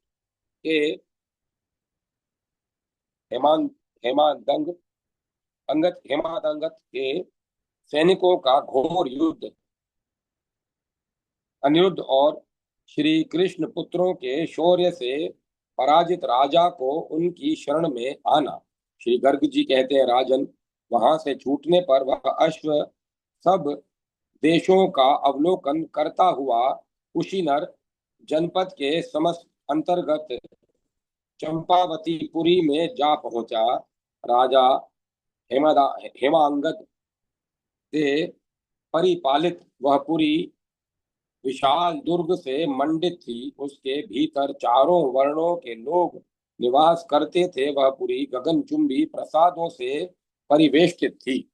के हेमान हेमादंग अंगत हेमादंगत के सैनिकों का घोर युद्ध, अनिरुद्ध और श्री कृष्ण पुत्रों के शौर्य से पराजित राजा को उनकी शरण में आना। श्री गर्ग जी कहते हैं, राजन, वहां से छूटने पर वह अश्व सब देशों का अवलोकन करता हुआ कुशीनर जनपद के समस्त अंतर्गत चंपावतीपुरी में जा पहुंचा। राजा हेमांगद से परिपालित वह पुरी विशाल दुर्ग से मंडित थी। उसके भीतर चारों वर्णों के लोग निवास करते थे। वह पुरी गगनचुंबी प्रसादों से परिवेष्टित थी।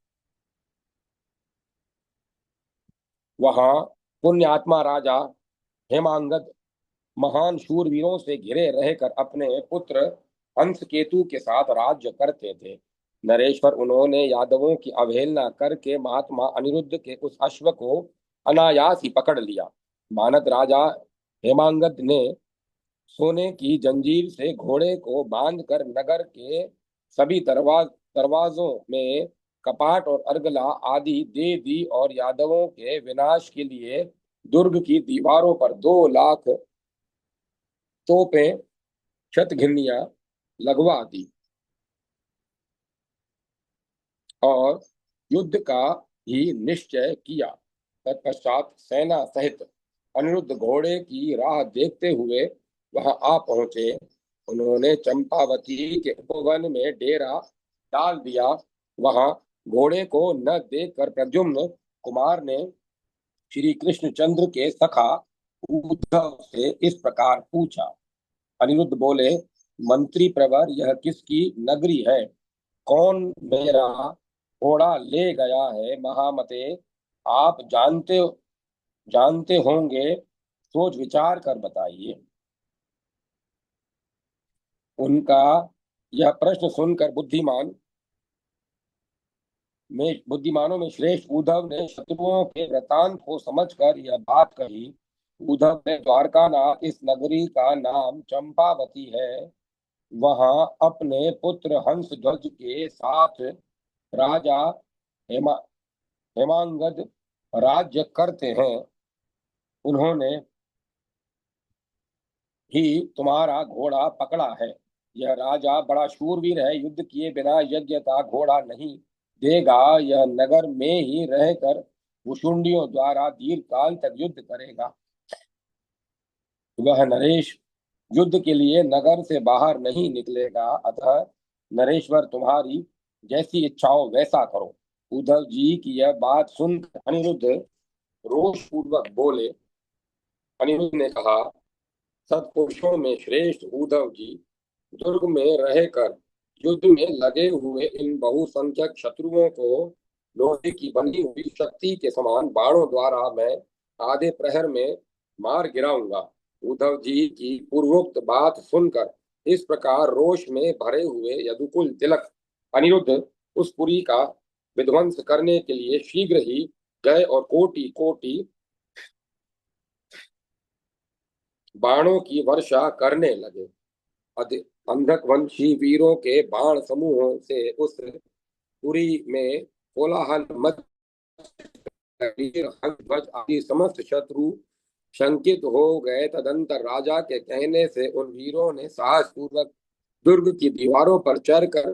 वहां पुण्यात्मा राजा हेमांगद महान शूरवीरों से घिरे रहकर अपने पुत्र हंस केतु के साथ राज्य करते थे। नरेश्वर, उन्होंने यादवों की अवहेलना करके महात्मा अनिरुद्ध के उस अश्व को अनायास ही पकड़ लिया। मानद राजा हेमांगद ने सोने की जंजीर से घोड़े को बांधकर नगर के सभी दरवाजों में कपाट और अर्गला आदि दे दी और यादवों के विनाश के लिए दुर्ग की दीवारों पर 2 लाख तोपें, शतघिन्नियां लगवा दी और युद्ध का ही निश्चय किया। तत्पश्चात सेना सहित अनिरुद्ध घोड़े की राह देखते हुए वहां आ पहुंचे। उन्होंने चंपावती के उपवन में डेरा डाल दिया। वहां घोड़े को न देखकर प्रद्युम्न कुमार ने श्री कृष्णचंद्र के सखा उद्धव से इस प्रकार पूछा। अनिरुद्ध बोले, मंत्री प्रवर, यह किसकी नगरी है? कौन मेरा घोड़ा ले गया है? महामते, आप जानते जानते होंगे, सोच विचार कर बताइए। उनका यह प्रश्न सुनकर बुद्धिमानों में श्रेष्ठ उद्धव ने शत्रुओं के वृतांत को समझकर यह बात कही। उद्धव ने, द्वारकानाथ इस नगरी का नाम चंपावती है। वहां अपने पुत्र हंस ध्वज के साथ राजा हेमा हेमांगद राज्य करते हैं। उन्होंने ही तुम्हारा घोड़ा पकड़ा है। यह राजा बड़ा शूरवीर है। युद्ध किए बिना यज्ञ का घोड़ा नहीं देगा, यह नगर में ही रहकर भुशुंडियों द्वारा दीर्घ काल तक युद्ध करेगा। वह नरेश युद्ध के लिए नगर से बाहर नहीं निकलेगा, अतः नरेश्वर तुम्हारी जैसी इच्छा हो वैसा करो। उद्धव जी की यह बात सुनकर अनिरुद्ध रोष पूर्वक बोले। अनिरुद्ध ने कहा, सत्पुरुषों में श्रेष्ठ उद्धव जी, दुर्ग में रहकर युद्ध में लगे हुए इन बहुसंख्यक शत्रुओं को लोहे की बनी हुई शक्ति के समान बाणों द्वारा मैं आधे प्रहर में मार गिराऊंगा। उद्धव जी की पूर्वोक्त बात सुनकर इस प्रकार रोष में भरे हुए यदुकुल तिलक अनिरुद्ध उस पुरी का विध्वंस करने के लिए शीघ्र ही गए और कोटि कोटि बाणों की वर्षा करने लगे। अंधक वंशी वीरों के बाण समूहों से उस पुरी में कोलाहल मच, वीर ध्वज आदि समस्त शत्रु शंकित हो गए। तदंतर राजा के कहने से उन वीरों ने साहस पूर्वक दुर्ग की दीवारों पर चढ़कर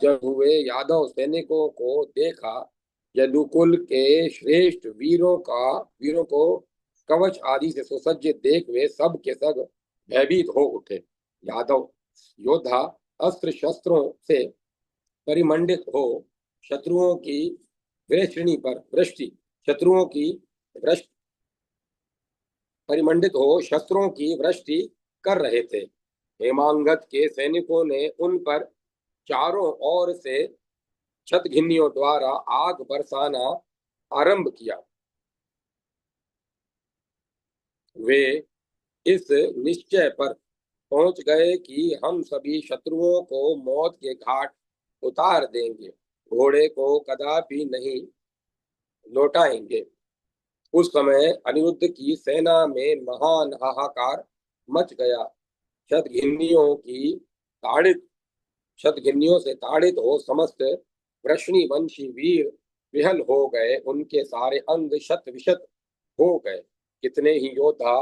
जब हुए यादव सैनिकों को देखा, यदुकुल के श्रेष्ठ वीरों को कवच आदि से सुसज्जित देख वे सब के सब भयभीत हो उठे। यादव योद्धा अस्त्र शस्त्रों से परिमंडित हो शत्रुओं की वृष्णि पर वृष्टि शत्रुओं की वृष्टि परिमंडित हो शस्त्रों की वृष्टि कर रहे थे। हेमांगत के सैनिकों ने उन पर चारों ओर से छतघिन्नियों द्वारा आग बरसाना आरंभ किया। वे इस निश्चय पर पहुंच गए कि हम सभी शत्रुओं को मौत के घाट उतार देंगे, घोड़े को कदापि नहीं लौटाएंगे। उस समय अनिरुद्ध की सेना में महान हाहाकार मच गया। शतघिन्नियों की ताड़ित शतघिन्नियों से ताड़ित हो समस्त वृष्णि वंशी वीर विहल हो गए, उनके सारे अंग शत विशत हो गए। कितने ही योद्धा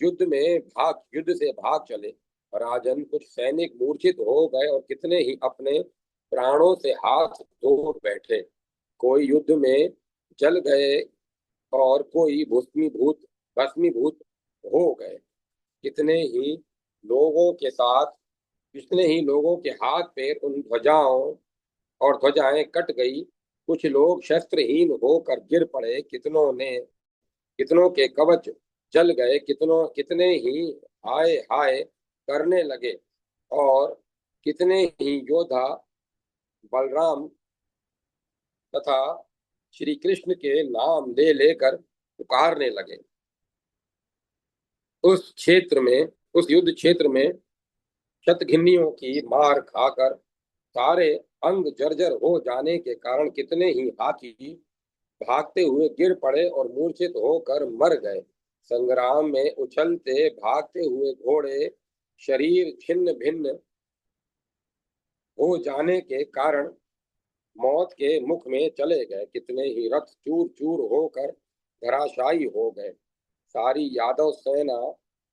युद्ध से भाग चले। राजन कुछ सैनिक मूर्छित हो गए और कितने ही अपने प्राणों से हाथ धो बैठे। कोई युद्ध में जल गए और कोई भस्मीभूत हो गए। कितने ही लोगों के साथ कितने ही लोगों के हाथ पैर उन ध्वजाओं और ध्वजाएं कट गई। कुछ लोग शस्त्रहीन होकर गिर पड़े। कितनों के कवच जल गए। कितने ही हाय हाय करने लगे और कितने ही योद्धा बलराम तथा श्री कृष्ण के नाम ले लेकर पुकारने लगे। उस युद्ध क्षेत्र में शतघिन्नियों की मार खाकर सारे अंग जर्जर हो जाने के कारण कितने ही हाथी भागते हुए गिर पड़े और मूर्छित होकर मर गए। संग्राम में उछलते भागते हुए घोड़े शरीर छिन्न भिन्न हो जाने के कारण मौत के मुख में चले गए। कितने ही रथ चूर चूर होकर धराशायी हो गए। सारी यादव सेना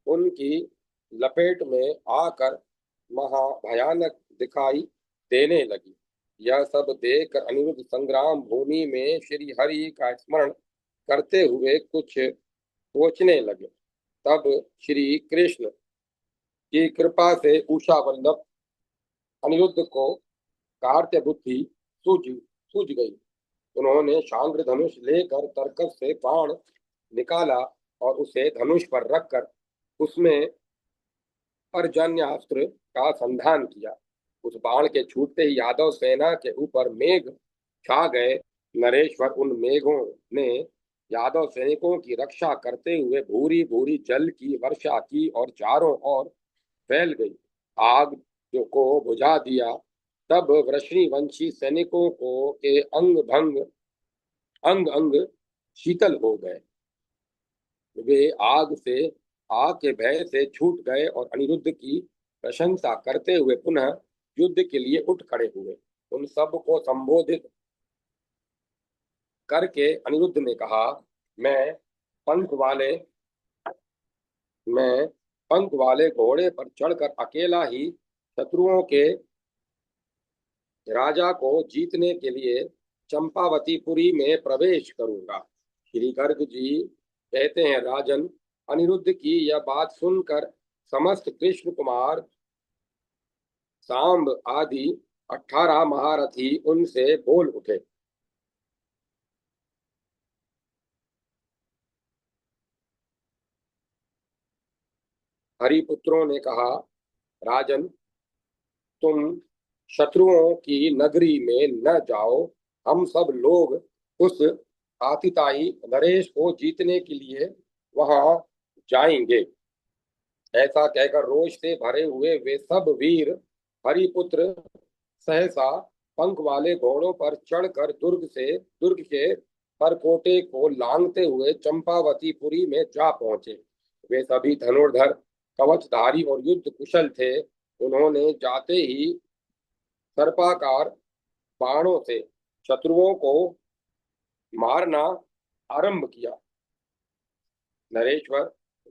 उनकी लपेट में आकर महाभयानक दिखाई देने लगी। यह सब देख अनिरुद्ध संग्राम भूमि में श्री हरि का स्मरण करते हुए कुछ सोचने लगे। तब श्री कृष्ण की कृपा से उषा वल्लभ अनिरुद्ध को कार्त्य बुद्धि सूझ गई। उन्होंने शांग्र धनुष लेकर तरकस से बाण निकाला और उसे धनुष पर रखकर उसमें पर्जन्यास्त्र का संधान किया। उस बाण के छूटते ही यादव सेना के ऊपर मेघ छा गए। नरेश्वर उन मेघों ने यादव सैनिकों की रक्षा करते हुए भूरी भूरी जल की वर्षा की और चारों ओर फैल गई। आग को बुझा दिया। तब वृष्णि वंशी सैनिकों को के अंग अंग शीतल हो गए। वे आग के भय से छूट गए और अनिरुद्ध की प्रशंसा करते हुए पुनः युद्ध के लिए उठ खड़े हुए। उन सब को संबोधित करके अनिरुद्ध ने कहा, मैं पंख वाले मैं पंख वाले घोड़े पर चढ़कर अकेला ही शत्रुओं के राजा को जीतने के लिए चंपावतीपुरी में प्रवेश करूंगा। श्री गर्ग जी कहते हैं, राजन, अनिरुद्ध की यह बात सुनकर समस्त कृष्ण कुमार, सांब आदि 18 महारथी उनसे बोल उठे। हरिपुत्रों ने कहा, राजन, तुम शत्रुओं की नगरी में न जाओ। हम सब लोग उस आतिताई नरेश को जीतने के लिए वहां जाएंगे। ऐसा कहकर रोष से भरे हुए वे सब वीर हरिपुत्र सहसा पंख वाले घोड़ों पर चढ़कर दुर्ग के परकोटे को लांघते हुए चंपावतीपुरी में जा पहुंचे। वे सभी धनुर्धर, कवचधारी और युद्ध कुशल थे। उन्होंने जाते ही सर्पाकार बाणों से शत्रुओं को मारना आरंभ किया। नरेश्वर,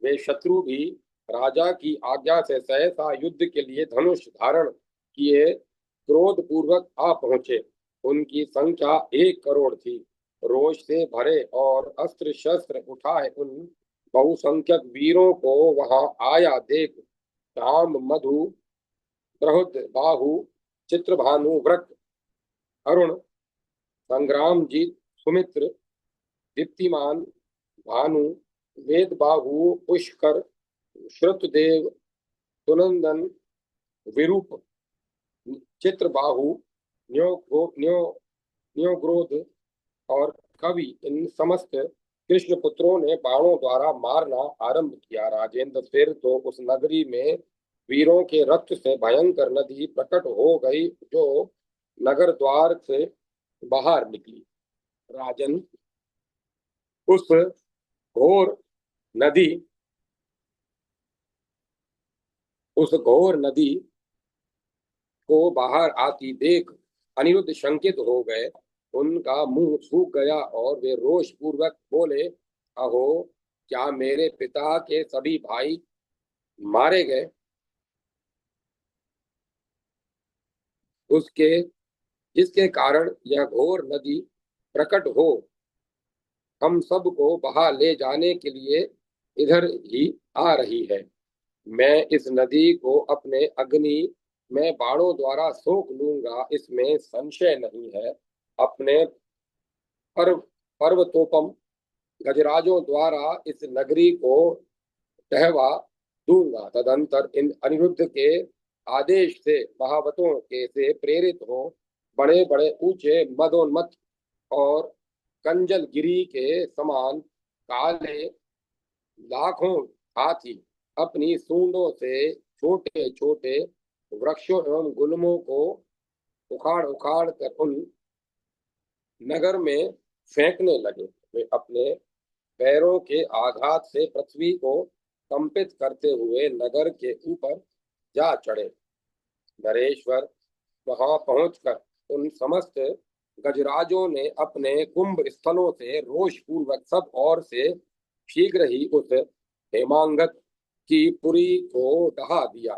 वे शत्रु भी राजा की आज्ञा से सहसा युद्ध के लिए धनुष धारण किए क्रोध पूर्वक आ पहुंचे। उनकी संख्या 1 करोड़ थी। रोष से भरे और अस्त्र शस्त्र उठाए उन बहुसंख्यक वीरों को वहां आया देख राम, मधु, बृहद बाहु, चित्रभानु, वृक, अरुण, संग्रामजीत, सुमित्र, दीप्तिमान, भानु, वेद बाहु, पुष्कर, श्रुतदेव, सुनंदन, विरूप, चित्रबाहु, न्योग्रोध और कवि, इन समस्त कृष्ण पुत्रों ने बाणों द्वारा मारना आरंभ किया। राजेंद्र, फिर तो उस नगरी में वीरों के रक्त से भयंकर नदी प्रकट हो गई, जो नगर द्वार से बाहर निकली। राजन, उस घोर नदी उस घोर नदी को बाहर आती देख अनिरुद्ध शंकित हो गए। उनका मुंह सूख गया और वे रोष पूर्वक बोले, अहो, क्या मेरे पिता के सभी भाई मारे गए? उसके जिसके कारण यह घोर नदी प्रकट हो हम सबको बहा ले जाने के लिए इधर ही आ रही है। मैं इस नदी को अपने अग्नि में बाणों द्वारा सोख लूंगा, इसमें संशय नहीं है। अपने पर्व पर्वतोपम गजराजों द्वारा इस नगरी को टहवा दूंगा। तदंतर इन अनिरुद्ध के आदेश से महावतों के से प्रेरित हो बड़े बड़े ऊंचे मदोन्मत्त और कंजल गिरी के समान काले लाखों हाथी अपनी सूंडों से छोटे छोटे वृक्षों एवं गुल्मों को उखाड़ उखाड़ कर उन नगर में फेंकने लगे। वे अपने पैरों के आघात से पृथ्वी को कंपित करते हुए नगर के ऊपर जा चढ़े। नरेश्वर, वहां पहुंचकर उन समस्त गजराजों ने अपने कुंभ स्थलों से रोष पूर्वक सब ओर से शीघ्र ही उस हेमांगत की पुरी को ढहा दिया।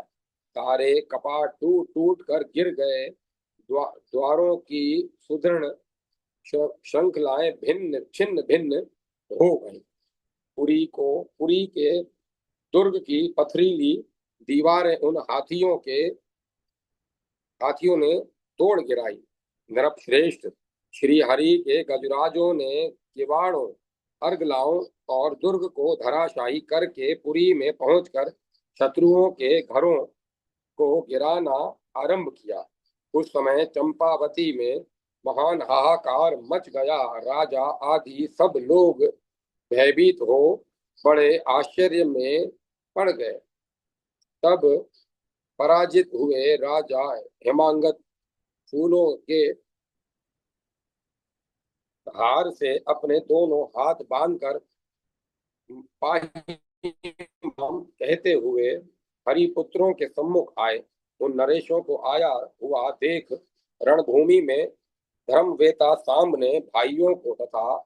सारे कपाट टूट टूट कर गिर गए। द्वारों की सुदृढ़ श्रृंखलाएं भिन्न छिन्न भिन्न हो गई। पुरी के दुर्ग की पथरीली दीवारें उन हाथियों ने तोड़ गिराई। नरप श्रेष्ठ श्री हरि के गजराजों ने किवाड़ों, अर्गलाओं और दुर्ग को धराशायी करके पुरी में पहुंचकर शत्रुओं के घरों को गिराना आरंभ किया। उस समय चंपावती में महान हाहाकार मच गया। राजा आदि सब लोग भयभीत हो बड़े आश्चर्य में पड़ गए। तब पराजित हुए राजा हेमांगत फूलों के हार से अपने दोनों हाथ बांधकर कहते हुए हरिपुत्रों के सम्मुख आए। उन नरेशों को आया हुआ देख रणभूमि में धर्मवेता सांब ने भाइयों को तथा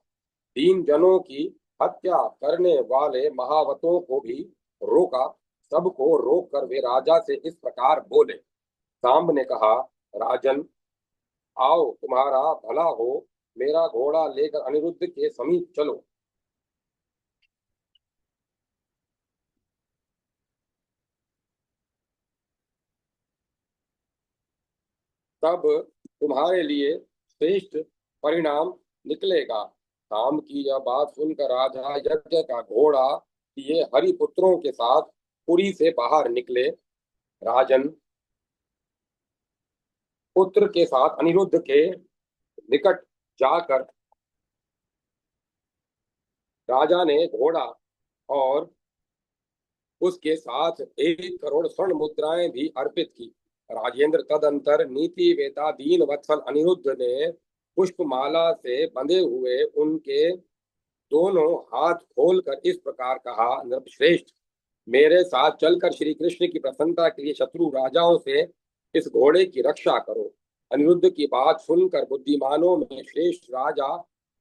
दीन जनों की हत्या करने वाले महावतों को भी रोका। सबको रोक कर वे राजा से इस प्रकार बोले। सांब ने कहा, राजन, आओ तुम्हारा भला हो, मेरा घोड़ा लेकर अनिरुद्ध के समीप चलो। तब तुम्हारे लिए श्रेष्ठ परिणाम निकलेगा। काम की यह बात सुनकर राजा यज्ञ का घोड़ा लिए हरिपुत्रों के साथ पुरी से बाहर निकले। राजन, पुत्र के साथ अनिरुद्ध के निकट जाकर राजा ने घोड़ा और उसके साथ 1 करोड़ स्वर्ण मुद्राएं भी अर्पित की। राजेंद्र तदंतर नीति वेता दीन वत्सल अनिरुद्ध ने पुष्पमाला से बंधे हुए उनके दोनों हाथ खोलकर इस प्रकार कहा, नृपश्रेष्ठ, मेरे साथ चलकर श्री कृष्ण की प्रसन्नता के लिए शत्रु राजाओं से इस घोड़े की रक्षा करो। अनिरुद्ध की बात सुनकर बुद्धिमानों में श्रेष्ठ राजा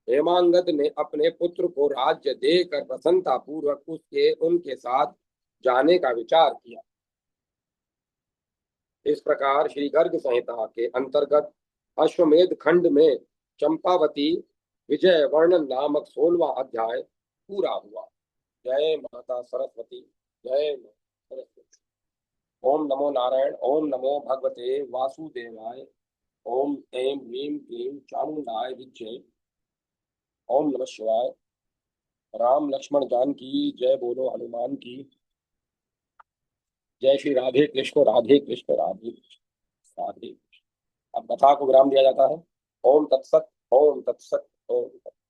हेमांगद ने अपने पुत्र को राज्य देकर प्रसन्नता पूर्वक उसके उनके साथ जाने का विचार किया। इस प्रकार श्री गर्ग संहिता के अंतर्गत अश्वमेध खंड में चंपावती विजय वर्णन नामक 16वां अध्याय पूरा हुआ। जय माता सरस्वती। जय माता सरस्वती। ओम नमो नारायण। ओम नमो भगवते वासुदेवाय। ओम ऐं ह्रीं क्लीं चामुंडाय विद्महे। ओम नमः शिवाय। राम लक्ष्मण जानकी जय बोलो हनुमान की। जय श्री राधे कृष्ण राधे कृष्ण राधे कृष्ण राधे कृष्ण। अब कथा को विराम दिया जाता है। ओम तत्सत। ओम तत्सत। ओम तत्सत।